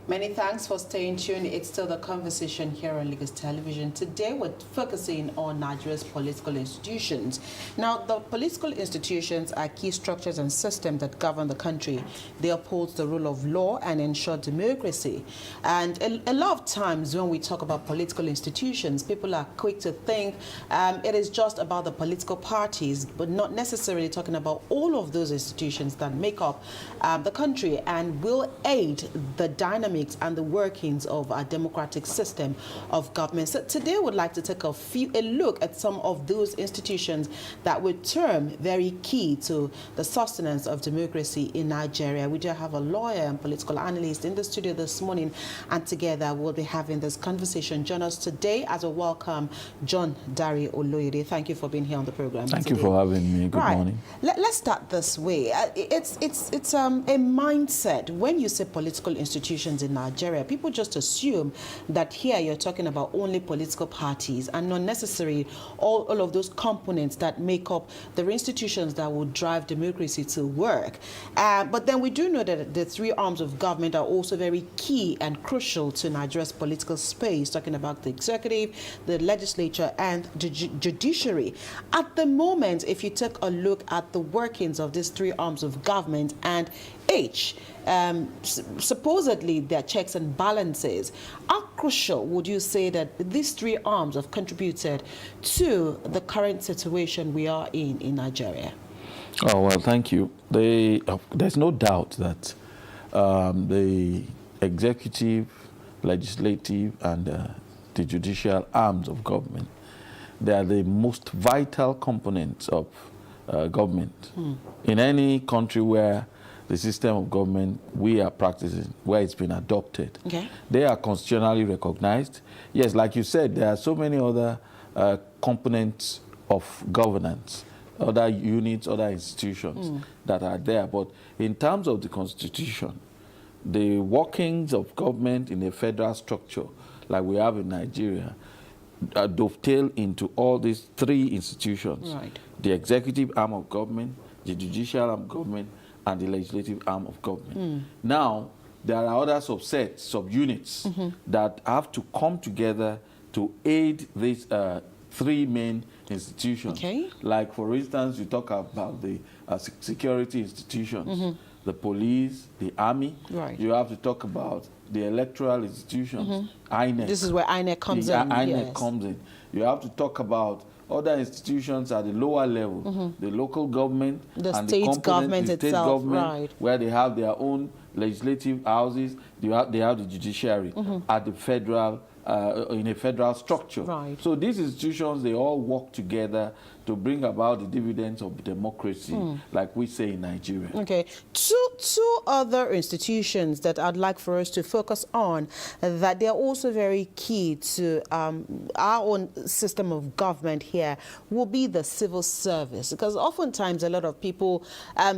Many thanks for staying tuned. It's still the conversation here on Lagos Television. Today we're focusing on Nigeria's political institutions. Now, the political institutions are key structures and systems that govern the country. They uphold the rule of law and ensure democracy. And a lot of times when we talk about political institutions, people are quick to think it is just about the political parties, but not necessarily talking about all of those institutions that make up the country and will aid the dynamics and the workings of our democratic system of government. So today we'd like to take a look at some of those institutions that we term very key to the sustenance of democracy in Nigeria. We do have a lawyer and political analyst in the studio this morning, and together we'll be having this conversation. Join us today as a welcome, John Dare Oloyede. Thank you for being here on the program. Thank you for having me. Good morning. Let's start this way. It's a mindset. When you say political institutions in Nigeria, people just assume that here you're talking about only political parties and not necessarily all of those components that make up the institutions that will drive democracy to work. But then we do know that the three arms of government are also very key and crucial to Nigeria's political space, talking about the executive, the legislature, and the judiciary. At the moment, if you take a look at the workings of these three arms of government and supposedly their checks and balances, how crucial would you say that these three arms have contributed to the current situation we are in Nigeria? Oh, well, thank you. There's no doubt that the executive, legislative, and the judicial arms of government, they are the most vital components of government. In any country where the system of government we are practicing, where it's been adopted, they are constitutionally recognized. Yes, like you said, there are so many other components of governance, other units, other institutions that are there. But in terms of the Constitution, the workings of government in a federal structure like we have in Nigeria dovetail into all these three institutions, the executive arm of government, the judicial arm of government, and the legislative arm of government. Now, there are other subunits that have to come together to aid these three main institutions. Like, for instance, you talk about the security institutions, the police, the army. You have to talk about the electoral institutions, INEC. This is where INEC comes in. INEC comes in. You have to talk about other institutions at the lower level, the local government, the and state the government the state itself, government, where they have their own legislative houses. They have the judiciary at the federal, in a federal structure. So these institutions, they all work together to bring about the dividends of democracy, like we say in Nigeria. Two other institutions that I'd like for us to focus on, that they're also very key to our own system of government here, will be the civil service. Because oftentimes a lot of people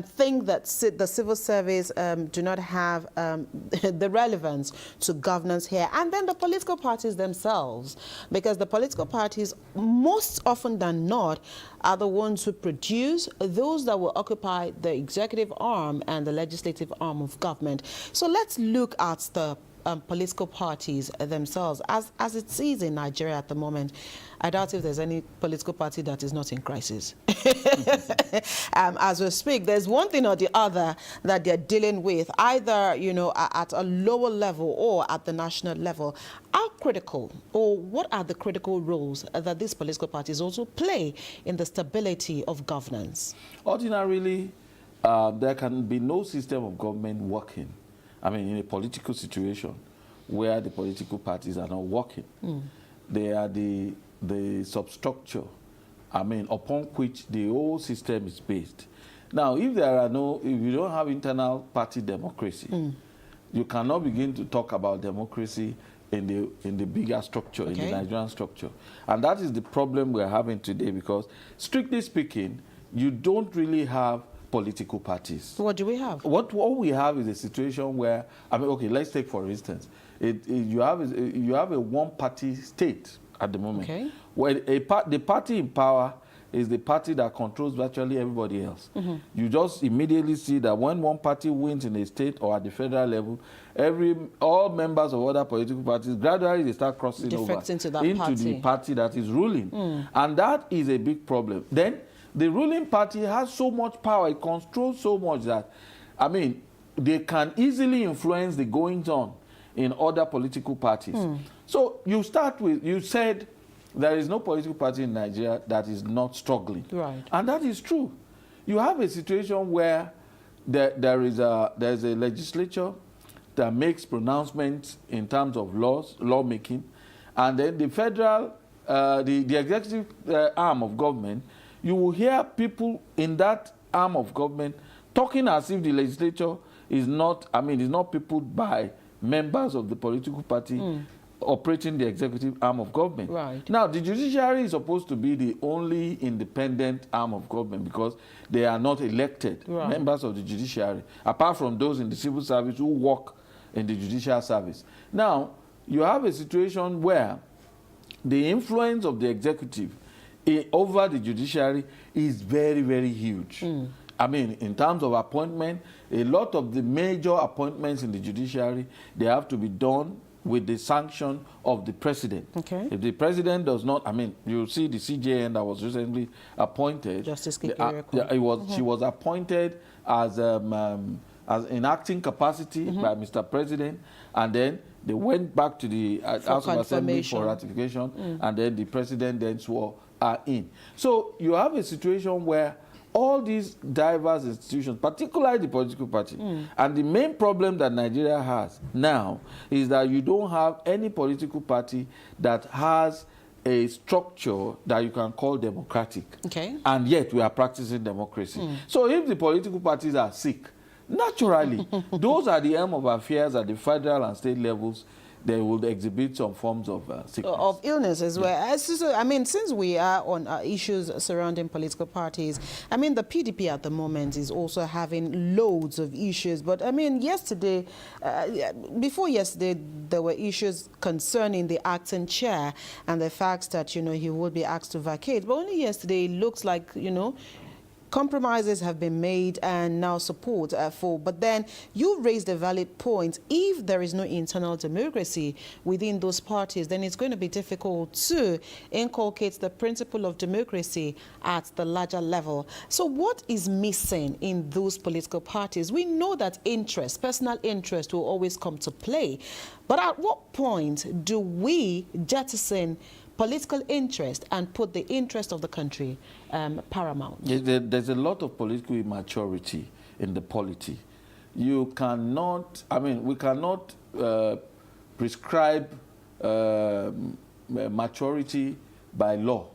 think that the civil service do not have the relevance to governance here. And then the political parties themselves, because the political parties, most often than not, are the ones who produce those that will occupy the executive arm and the legislative arm of government. So let's look at the political parties themselves. As it is in Nigeria at the moment, I doubt if there's any political party that is not in crisis. As we speak, there's one thing or the other that they're dealing with, either, you know, at a lower level or at the national level. How critical, or what are the critical roles that these political parties also play in the stability of governance? Ordinarily, there can be no system of government working, I mean, in a political situation where the political parties are not working. They are the substructure, I mean, upon which the whole system is based. Now, if you don't have internal party democracy, you cannot begin to talk about democracy in the bigger structure, in the Nigerian structure. And that is the problem we're having today, because strictly speaking, you don't really have political parties. What do we have? What we have is a situation where, I mean, okay, let's take for instance, you have a one-party state at the moment, where the party in power is the party that controls virtually everybody else. You just immediately see that when one party wins in a state or at the federal level, all members of other political parties gradually they start crossing over into the party that is ruling. And that is a big problem. Then the ruling party has so much power, it controls so much that, I mean, they can easily influence the goings-on in other political parties. So you start with, you said there is no political party in Nigeria that is not struggling. Right. And that is true. You have a situation where there is a legislature that makes pronouncements in terms of lawmaking, and then the federal, the executive arm of government, you will hear people in that arm of government talking as if the legislature is not, I mean, is not peopled by members of the political party operating the executive arm of government. Right. Now, the judiciary is supposed to be the only independent arm of government because they are not elected members of the judiciary, apart from those in the civil service who work in the judicial service. Now, you have a situation where the influence of the executive over the judiciary is very, very huge. I mean, in terms of appointment, a lot of the major appointments in the judiciary, they have to be done with the sanction of the president. Okay. If the president does not, I mean, you see the CJN that was recently appointed. Justice Kekere. She was appointed as in acting capacity by Mr. President, and then they went back to the House of Assembly for ratification, and then the president then swore her in. So you have a situation where all these diverse institutions, particularly the political party, and the main problem that Nigeria has now is that you don't have any political party that has a structure that you can call democratic. Okay. And yet we are practicing democracy. So if the political parties are sick, naturally, those are the aim of affairs at the federal and state levels. They will exhibit some forms of sickness. Of illness as well. So, I mean, since we are on issues surrounding political parties, I mean, the PDP at the moment is also having loads of issues. But, I mean, yesterday, before yesterday, there were issues concerning the acting chair and the fact that, you know, he would be asked to vacate. But only yesterday, it looks like, you know, compromises have been made and now support for. But then you raised a valid point. If there is no internal democracy within those parties, then it's going to be difficult to inculcate the principle of democracy at the larger level. So what is missing in those political parties? We know that interest, personal interest, will always come to play. But at what point do we jettison political interest and put the interest of the country paramount? There's a lot of political immaturity in the polity. You cannot, I mean, we cannot prescribe maturity by law.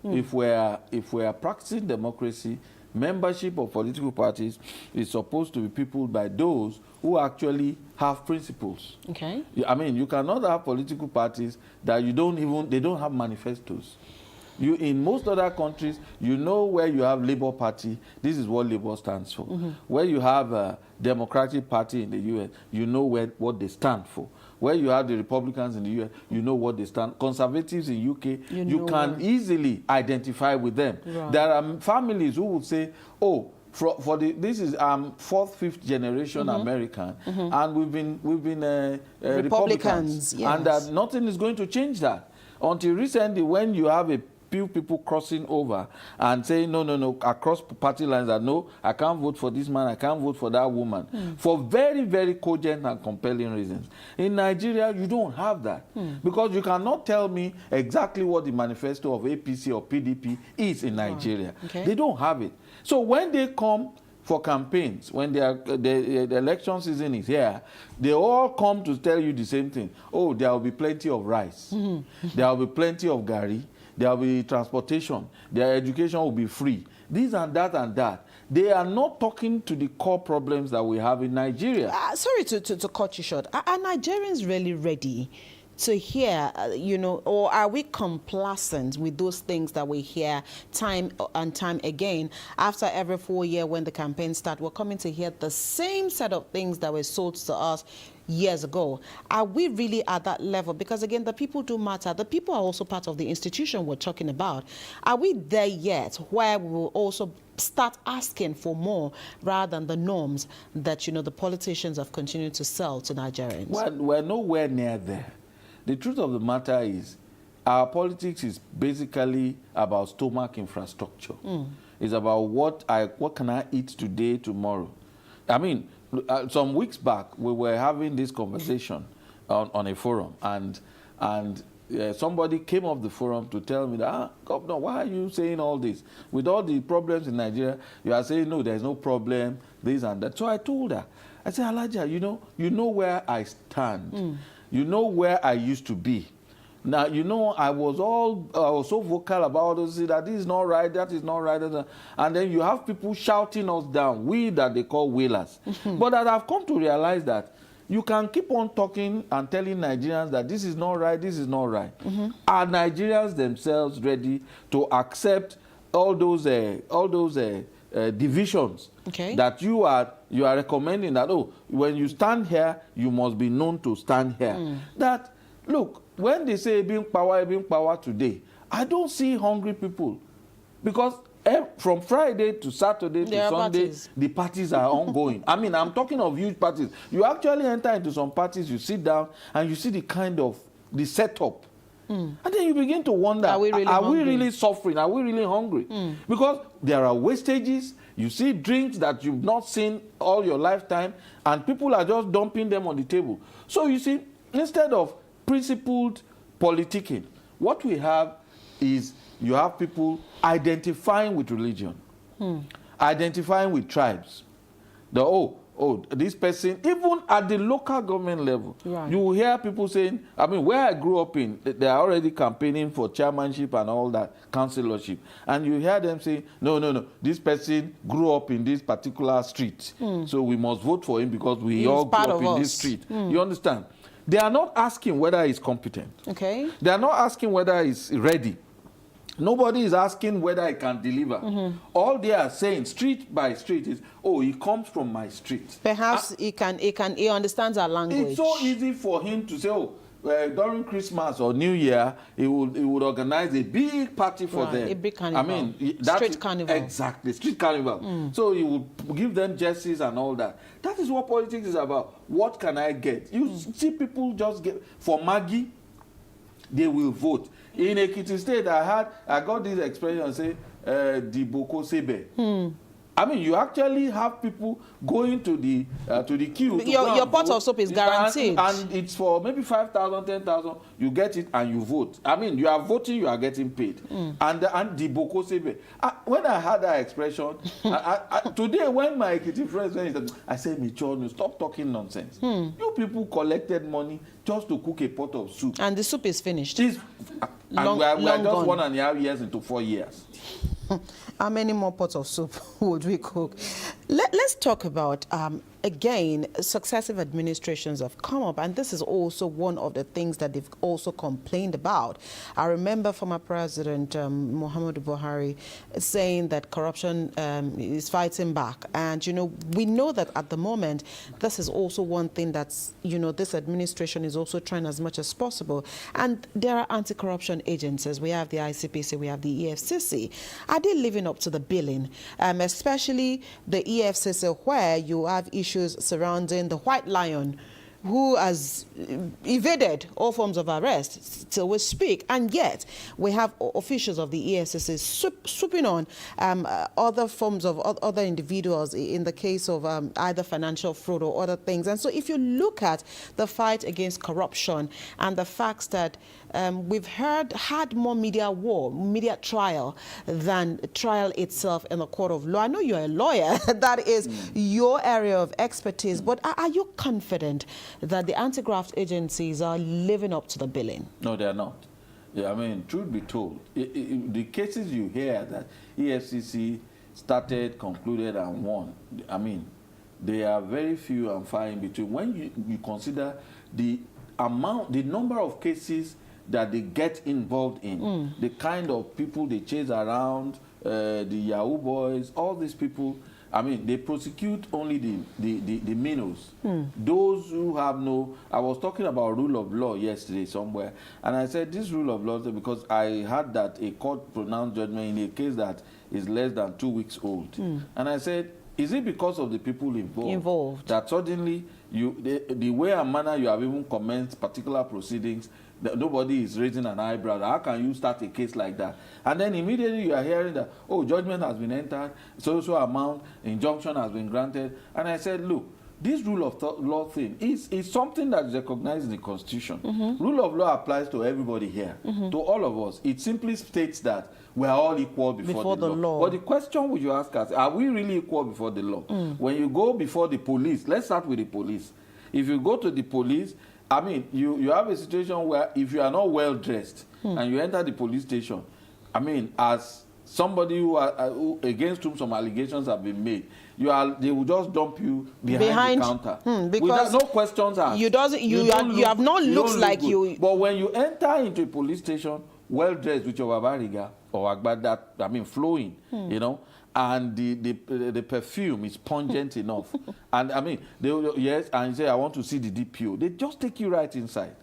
If we are practicing democracy, membership of political parties is supposed to be peopled by those who actually have principles. Okay. I mean, you cannot have political parties that they don't have manifestos. In most other countries, you know where you have Labour Party, this is what Labour stands for. Where you have a Democratic Party in the US, you know what they stand for. Where you have the Republicans in the US, you know what they stand. Conservatives in UK, you can easily identify with them. Right. There are families who would say, oh, this is fourth, fifth generation American, and we've been Republicans, yes. And that nothing is going to change that. Until recently, when you have a few people crossing over and saying no, across party lines, that no, I can't vote for this man, I can't vote for that woman, for very, very cogent and compelling reasons. In Nigeria, you don't have that, because you cannot tell me exactly what the manifesto of APC or PDP is in Nigeria. Okay. They don't have it. So when they come for campaigns, when the election season is here, they all come to tell you the same thing. Oh, there will be plenty of rice. There will be plenty of gari. There will be transportation. Their education will be free. This and that and that. They are not talking to the core problems that we have in Nigeria. Sorry to cut you short. Are Nigerians really ready to hear, or are we complacent with those things that we hear time and time again? After every 4 years when the campaign starts, we're coming to hear the same set of things that were sold to us years ago. Are we really at that level? Because again, the people do matter. The people are also part of the institution we're talking about. Are we there yet where we will also start asking for more rather than the norms that, the politicians have continued to sell to Nigerians? Well, we're nowhere near there. The truth of the matter is our politics is basically about stomach infrastructure. It's about what can I eat today, tomorrow. I mean, some weeks back, we were having this conversation on a forum, and somebody came off the forum to tell me that, Governor, why are you saying all this? With all the problems in Nigeria, you are saying, no, there's no problem, this and that. So I told her, I said, Elijah, you know where I stand. You know where I used to be. Now, I was so vocal about it, that this is not right, that is not right. And then you have people shouting us down, we that they call whalers. But that I've come to realize that you can keep on talking and telling Nigerians that this is not right, this is not right. Are Nigerians themselves ready to accept all those divisions that you are recommending that, when you stand here, you must be known to stand here? That, look, when they say being power today, I don't see hungry people, because from Friday to Saturday to Sunday, parties. The parties are ongoing. I mean, I'm talking of huge parties. You actually enter into some parties, you sit down, and you see the setup. And then you begin to wonder, are we really suffering? Are we really hungry? Because there are wastages. You see drinks that you've not seen all your lifetime, and people are just dumping them on the table. So you see, instead of principled politicking, what we have is you have people identifying with religion, identifying with tribes. This person, even at the local government level, you will hear people saying, I mean, where I grew up in, they are already campaigning for chairmanship and all that, councillorship. And you hear them say, no, this person grew up in this particular street. So we must vote for him because we all grew up in this street. You understand? They are not asking whether he's competent. Okay. They are not asking whether he's ready. Nobody is asking whether he can deliver. All they are saying, street by street, is, he comes from my street. Perhaps he understands our language. It's so easy for him to say, during Christmas or New Year, he would organize a big party for them. A big carnival. I mean, street carnival. Exactly, street carnival. So he would give them jerseys and all that. That is what politics is about. What can I get? You see people just get, for Maggie, they will vote. In Ekiti State, I got this expression, say, "Di Boko Sebe." I mean, you actually have people going to the queue. Your pot of soap is guaranteed, and it's for maybe 5,000, 10,000. You get it and you vote. I mean, you are voting, you are getting paid. And the Boko Sebe. When I heard that expression, today when my Ekiti friends went, I said, Michonu, stop talking nonsense. You people collected money just to cook a pot of soup, and the soup is finished. We are just gone. 1.5 years into 4 years. How many more pots of soup would we cook? Let's talk about, again, successive administrations have come up, and this is also one of the things that they've also complained about. I remember former President Muhammadu Buhari saying that corruption is fighting back. And, we know that at the moment, this is also one thing that's, this administration is also trying as much as possible. And there are anti-corruption agencies. We have the ICPC, we have the EFCC. Are they living up to the billing? Especially the EFCC, where you have issues surrounding the White Lion, who has evaded all forms of arrest till we speak, and yet we have officials of the EFCC swooping on other forms of other individuals in the case of either financial fraud or other things. And so if you look at the fight against corruption and the facts that we've had more media trial than trial itself in the court of law. I know you're a lawyer, that is your area of expertise, but are you confident that the anti-graft agencies are living up to the billing? No, they are not. Yeah, I mean, truth be told, the cases you hear that EFCC started, concluded, and won, I mean, they are very few and far in between. When you consider the the number of cases that they get involved in, the kind of people they chase around, the Yahoo boys, all these people, I mean, they prosecute only the minnows. Those who have no... I was talking about rule of law yesterday somewhere, and I said this rule of law, because I heard that a court pronounced judgment in a case that is less than 2 weeks old. And I said, is it because of the people involved that suddenly the way and manner you have even commenced particular proceedings, that nobody is raising an eyebrow? How can you start a case like that? And then immediately you are hearing that, oh, judgment has been entered, so amount, injunction has been granted. And I said, look, this rule of law thing is something that is recognized in the Constitution. Rule of law applies to everybody here, to all of us. It simply states that we are all equal before the law. But the question would you ask us, are we really equal before the law? When you go before the police, let's start with the police. If you go to the police, I mean, you have a situation where if you are not well dressed and you enter the police station, I mean, as somebody who against whom some allegations have been made, they will just dump you behind the counter because no questions asked. You have not looked like you. But when you enter into a police station, well dressed with your babariga or agbada, I mean, flowing, you know, and the perfume is pungent enough, and I mean, yes, and you say, I want to see the DPO. They just take you right inside.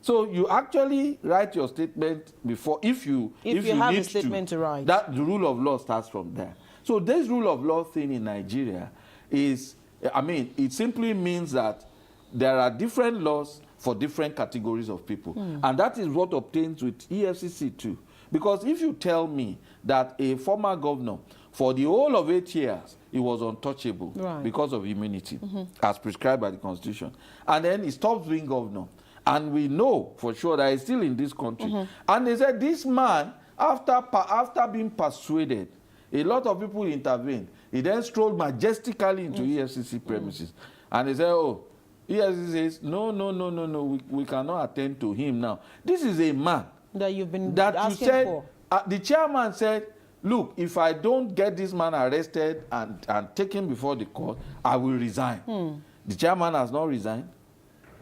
So you actually write your statement before, if you have a statement to write. That the rule of law starts from there. So this rule of law thing in Nigeria is, I mean, it simply means that there are different laws for different categories of people. And that is what obtains with EFCC too. Because if you tell me that a former governor, for the whole of 8 years, he was untouchable because of immunity, as prescribed by the Constitution, and then he stops being governor, and we know for sure that he's still in this country. And they said this man, after being persuaded, a lot of people intervened. He then strolled majestically into EFCC premises. And they said, oh, EFCC says, no, we cannot attend to him now. This is a man that you've been asking for. The chairman said, look, if I don't get this man arrested and taken before the court, I will resign. The chairman has not resigned.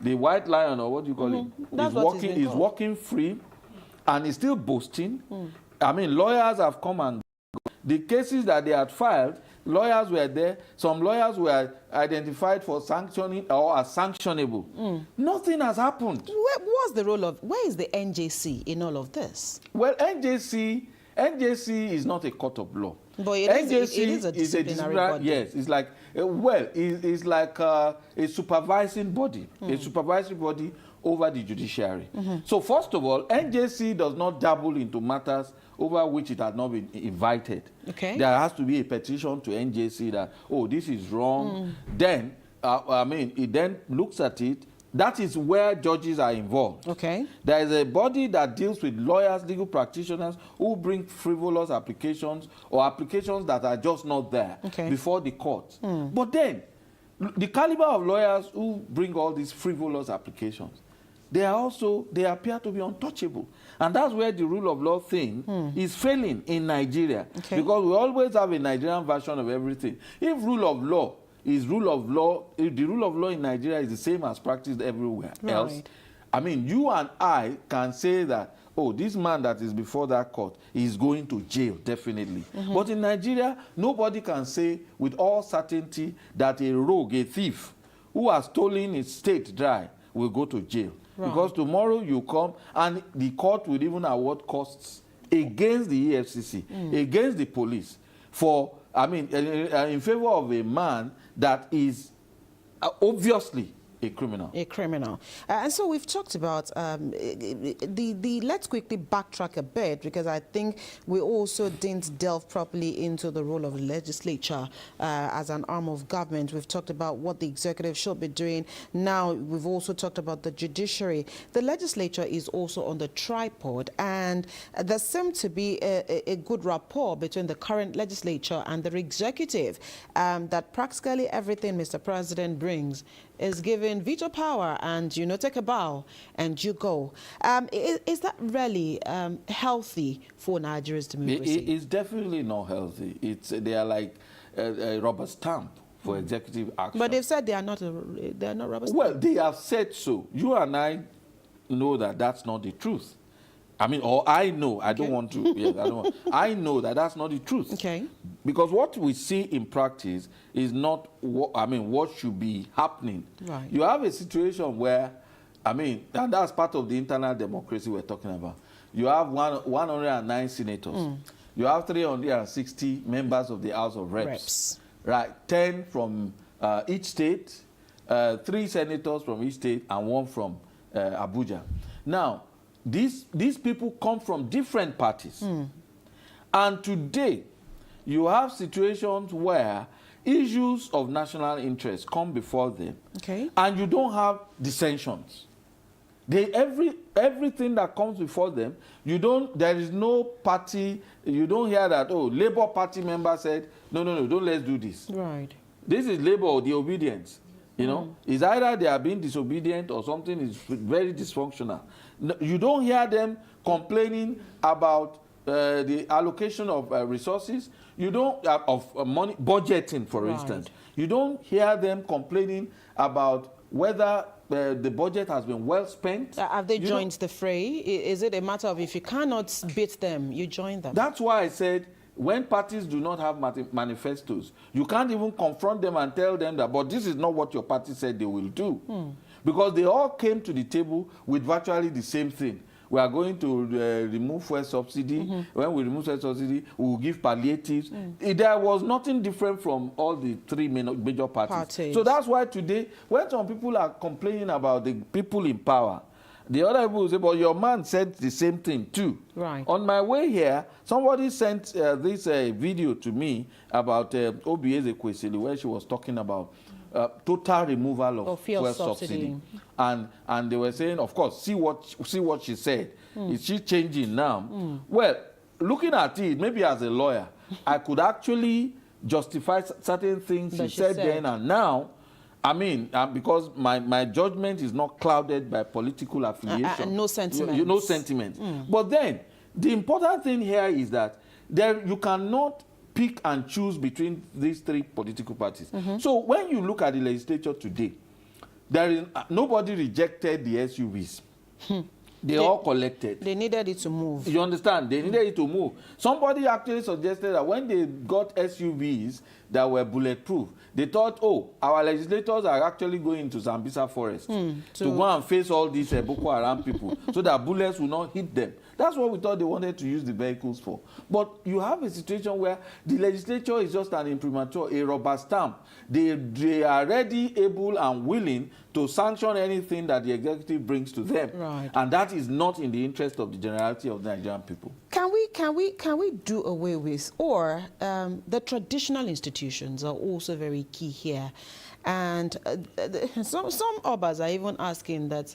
The white lion, or what do you call it, is walking free, and he's still boasting. I mean, lawyers have come and gone. The cases that they had filed, lawyers were there. Some lawyers were identified for sanctioning or as sanctionable. Nothing has happened. What's the role of, where is the NJC in all of this? Well, NJC is not a court of law. But it is a disciplinary body. Yes, it's like, it's like a supervising body, a supervisory body over the judiciary. So first of all, NJC does not dabble into matters over which it has not been invited. Okay. There has to be a petition to NJC that, oh, this is wrong. Then, I mean, it then looks at it. That is where judges are involved. Okay. There is a body that deals with lawyers, legal practitioners who bring frivolous applications or applications that are just not there before the court. But then, the caliber of lawyers who bring all these frivolous applications, they appear to be untouchable. And that's where the rule of law thing is failing in Nigeria. Because we always have a Nigerian version of everything. If rule of law is rule of law, if the rule of law in Nigeria is the same as practiced everywhere else, I mean, you and I can say that, oh, this man that is before that court is going to jail, definitely. But in Nigeria, nobody can say with all certainty that a rogue, a thief, who has stolen his state dry, will go to jail. Because tomorrow you come and the court will even award costs against the EFCC, against the police, for, I mean, in favor of a man that is obviously a criminal. A criminal. And so we've talked about let's quickly backtrack a bit, because I think we also didn't delve properly into the role of the legislature as an arm of government. We've talked about what the executive should be doing. Now we've also talked about the judiciary. The legislature is also on the tripod, and there seems to be a good rapport between the current legislature and the executive, that practically everything Mr. President brings is given veto power, and, you know, take a bow and you go. Is that really healthy for Nigeria's democracy? It's definitely not healthy. They are like a rubber stamp for executive action. But they've said they are not rubber stamp. Well, they have said so. You and I know that that's not the truth. I mean, or I know. I don't want to. Yes, I don't want. I know that that's not the truth. Okay. Because what we see in practice is not what should be happening. Right. You have a situation where, and that's part of the internal democracy we're talking about. You have 109 senators. You have 360 members of the House of Reps. Right. 10 from each state, 3 senators from each state, and 1 from Abuja. Now, these people come from different parties. And today, you have situations where issues of national interest come before them. Okay. And you don't have dissensions. Everything that comes before them, there is no party, you don't hear that, oh, Labour Party member said, no, don't let's do this. Right. This is Labour or the obedience. You know, it's either they are being disobedient or something is very dysfunctional. You don't hear them complaining about the allocation of resources. You don't of money budgeting, for instance. You don't hear them complaining about whether the budget has been well spent. Have they joined the fray? Is it a matter of if you cannot beat them, you join them? That's why I said, when parties do not have manifestos, you can't even confront them and tell them that, but this is not what your party said they will do. Because they all came to the table with virtually the same thing. We are going to remove fuel subsidy. When we remove fuel subsidy, we will give palliatives. There was nothing different from all the 3 major parties. So that's why today, when some people are complaining about the people in power, the other people will say, but your man said the same thing too. Right. On my way here, somebody sent this video to me about Obi Ezekwesili, where she was talking about total removal of fuel subsidy. And they were saying, of course, see what she said. Is she changing now? Well, looking at it, maybe as a lawyer, I could actually justify certain things she said then and now. Because my judgment is not clouded by political affiliation. No sentiment. No sentiment. But then, the important thing here is that you cannot pick and choose between these 3 political parties. So when you look at the legislature today, nobody rejected the SUVs. They all collected. They needed it to move. You understand? They needed it to move. Somebody actually suggested that when they got SUVs that were bulletproof, they thought, oh, our legislators are actually going to Zambisa Forest to go and face all these Boko Haram people so that bullets will not hit them. That's what we thought they wanted to use the vehicles for. But you have a situation where the legislature is just an imprimatur, a rubber stamp. They are ready, able, and willing to sanction anything that the executive brings to them. Right. And that is not in the interest of the generality of the Nigerian people. Can we do away with, or the traditional institutions are also very key here. And some Obas are even asking that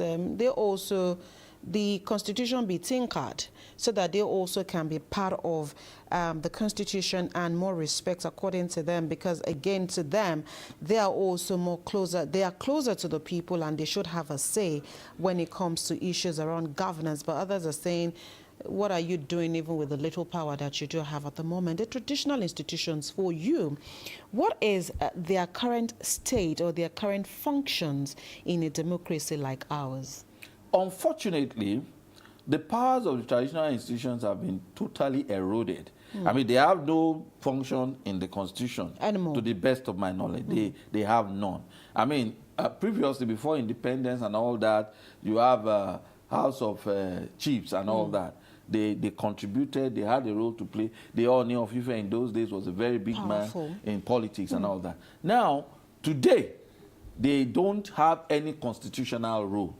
the constitution be tinkered so that they also can be part of the constitution and more respect according to them, because again, to them, they are also they are closer to the people and they should have a say when it comes to issues around governance. But others are saying, what are you doing even with the little power that you do have at the moment? The traditional institutions for you, what is their current state or their current functions in a democracy like ours? Unfortunately, the powers of the traditional institutions have been totally eroded. They have no function in the Constitution, to the best of my knowledge. They have none. Previously, before independence and all that, you have House of Chiefs and all that. They contributed, they had a role to play. The Ooni of Ife in those days was a very big man in politics and all that. Now, today, they don't have any constitutional role.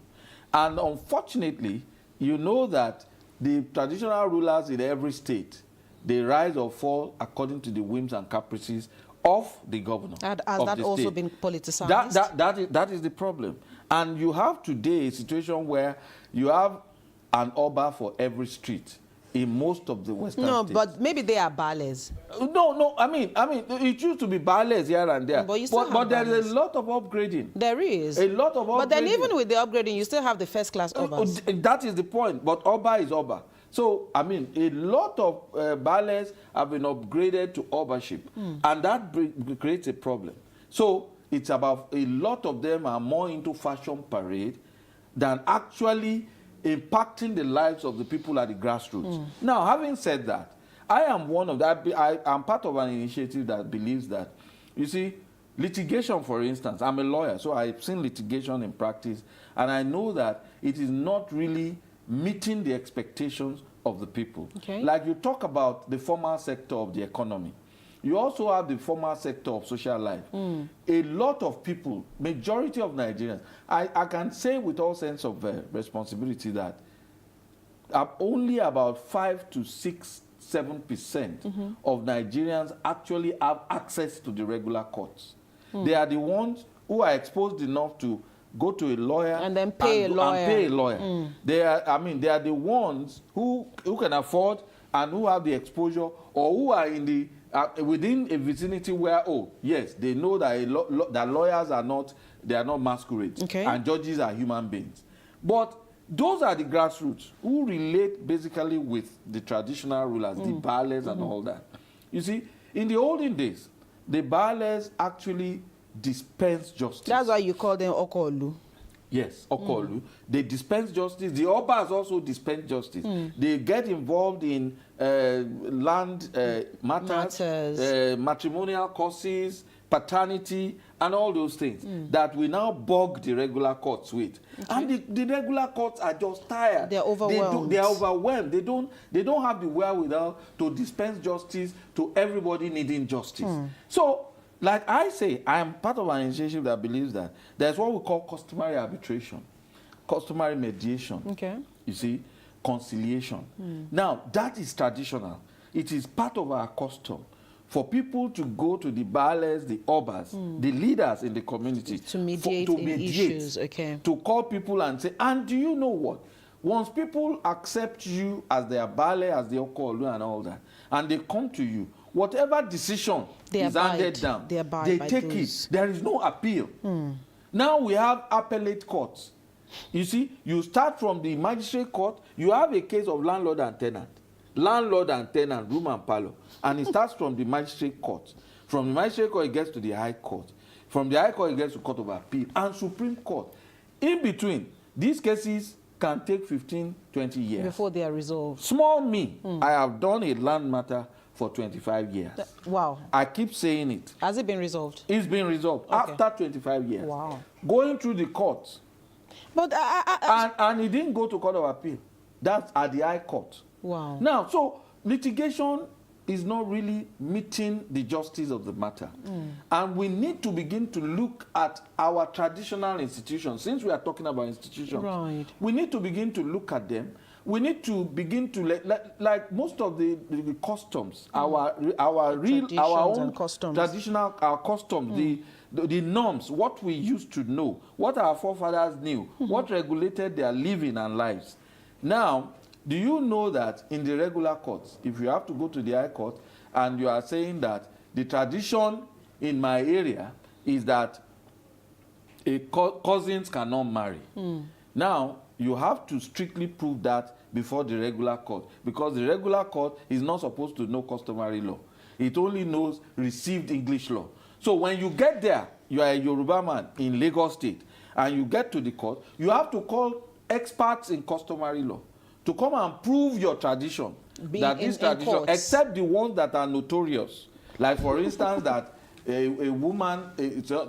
And unfortunately, you know that the traditional rulers in every state, they rise or fall according to the whims and caprices of the governor. And has that also been politicized? That is the problem. And you have today a situation where you have an Oba for every street in most of the Western states. No, but maybe they are ballers. No, it used to be ballers here and there. But there is a lot of upgrading. There is. A lot of upgrading. But then even with the upgrading, you still have the first-class Obas. That is the point. But Oba is Oba. So, a lot of ballers have been upgraded to Obaship. And that creates a problem. So it's about, a lot of them are more into fashion parade than actually impacting the lives of the people at the grassroots. Now, having said that, I am one of that. I'm part of an initiative that believes that, you see, litigation, for instance, I'm a lawyer, so I've seen litigation in practice, and I know that it is not really meeting the expectations of the people. Okay. Like you talk about the formal sector of the economy. You also have the formal sector of social life. A lot of people, majority of Nigerians, I can say with all sense of responsibility that only about 5 to 6, 7% of Nigerians actually have access to the regular courts. They are the ones who are exposed enough to go to a lawyer and then pay a lawyer. And pay a lawyer. They are the ones who can afford and who have the exposure, or who are in the within a vicinity where, oh yes, they know that that lawyers are not masquerades, okay, and judges are human beings. But those are the grassroots who relate basically with the traditional rulers, the baales and all that. You see, in the olden days, the baales actually dispense justice. That's why you call them Okolu. Yes, Okolu. They dispense justice. The Obas also dispense justice. They get involved in land matters. Matrimonial causes, paternity, and all those things that we now bog the regular courts with. Okay. And the regular courts are just tired. They're overwhelmed. They are overwhelmed. They don't have the wherewithal to dispense justice to everybody needing justice. So, like I say, I am part of an initiative that believes that there's what we call customary arbitration, customary mediation. Okay. You see, conciliation. Now, that is traditional. It is part of our custom for people to go to the baales, the obas, the leaders in the community to mediate issues. Okay. To call people and say, and do you know what? Once people accept you as their baale, as their okolu and all that, and they come to you, whatever decision is handed down, they take it. There is no appeal. Now we have appellate courts. You see, you start from the magistrate court, you have a case of landlord and tenant. Landlord and tenant, room and parlor. And it starts from the magistrate court. From the magistrate court, it gets to the high court. From the high court, it gets to court of appeal and Supreme Court. In between, these cases can take 15, 20 years. Before they are resolved. Small me, I have done a land matter for 25 years. Wow. I keep saying it. Has it been resolved? It's been resolved after 25 years. Wow. Going through the courts. But and it didn't go to court of appeal. That's at the high court. Wow. Now, so litigation is not really meeting the justice of the matter. And we need to begin to look at our traditional institutions. Since we are talking about institutions, right, we need to begin to look at them. We need to begin to like most of the customs, our own customs. Traditional customs, the norms, what we used to know, what our forefathers knew, what regulated their living and lives. Now, do you know that in the regular courts, if you have to go to the high court and you are saying that the tradition in my area is that cousins cannot marry. Now, you have to strictly prove that before the regular court, because the regular court is not supposed to know customary law. It only knows received English law. So when you get there, you are a Yoruba man in Lagos State, and you get to the court, you have to call experts in customary law to come and prove your tradition. That this tradition, except the ones that are notorious. Like for instance, that a woman,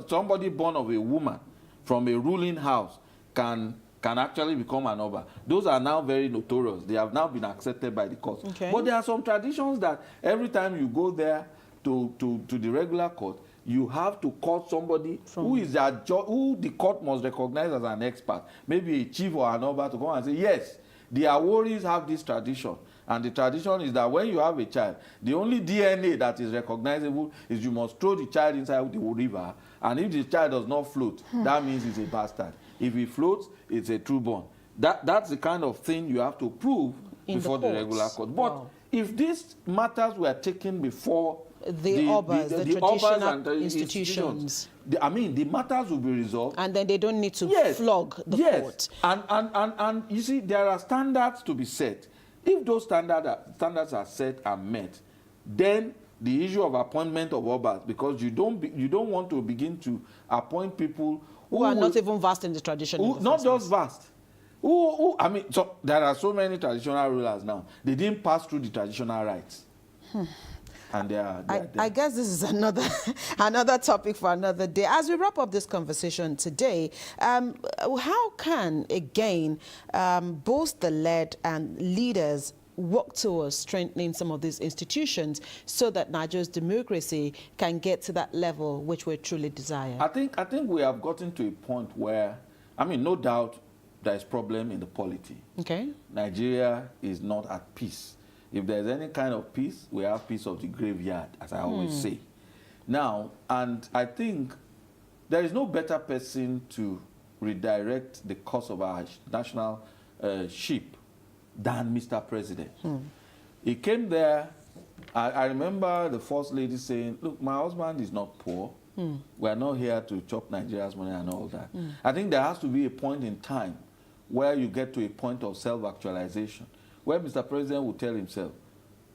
somebody born of a woman from a ruling house can actually become an Oba. Those are now very notorious. They have now been accepted by the courts. Okay. But there are some traditions that every time you go there to the regular court, you have to call somebody who the court must recognize as an expert, maybe a chief or an Oba, to come and say, yes, the Aworis have this tradition. And the tradition is that when you have a child, the only DNA that is recognizable is you must throw the child inside the river. And if the child does not float, that means it's a bastard. If he floats, it's a true-born. That's the kind of thing you have to prove before the regular court. But if these matters were taken before the Obas, the traditional and the institutions, the matters will be resolved. And then they don't need to flog the court. And you see, there are standards to be set. If those standards are set and met, then the issue of appointment of Obas, because you don't want to begin to appoint people who are not even versed in the tradition. Not just vast. I mean, so there are so many traditional rulers now. They didn't pass through the traditional rites. And I guess this is another topic for another day. As we wrap up this conversation today, how can, again, both the led and leaders work towards strengthening some of these institutions so that Nigeria's democracy can get to that level which we truly desire? I think we have gotten to a point where, I mean, no doubt there is problem in the polity. Okay. Nigeria is not at peace. If there's any kind of peace, we have peace of the graveyard, as I always say. Now, and I think there is no better person to redirect the course of our national ship than Mr. President. He came there. I remember the First Lady saying, look, my husband is not poor. We are not here to chop Nigeria's money and all that. I think there has to be a point in time where you get to a point of self-actualization, where Mr. President will tell himself,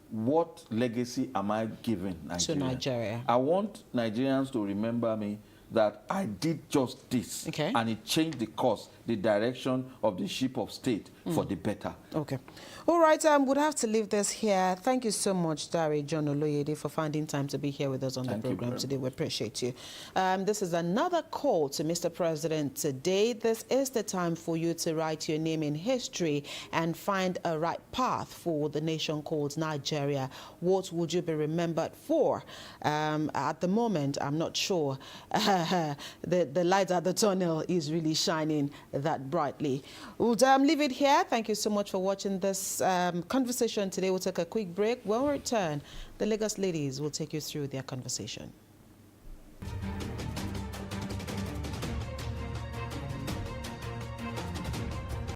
what legacy am I giving Nigeria? To Nigeria. I want Nigerians to remember me that I did just this, and it changed the course, the direction of the ship of state for the better. Okay. All right, we'll have to leave this here. Thank you so much, Dare John Oloyede, for finding time to be here with us on the program today. We appreciate you. This is another call to Mr. President today. This is the time for you to write your name in history and find a right path for the nation called Nigeria. What would you be remembered for? At the moment, I'm not sure. The light at the tunnel is really shining that brightly. We'll leave it here. Thank you so much for watching this conversation today. We'll take a quick break. When we return, the Lagos ladies will take you through their conversation.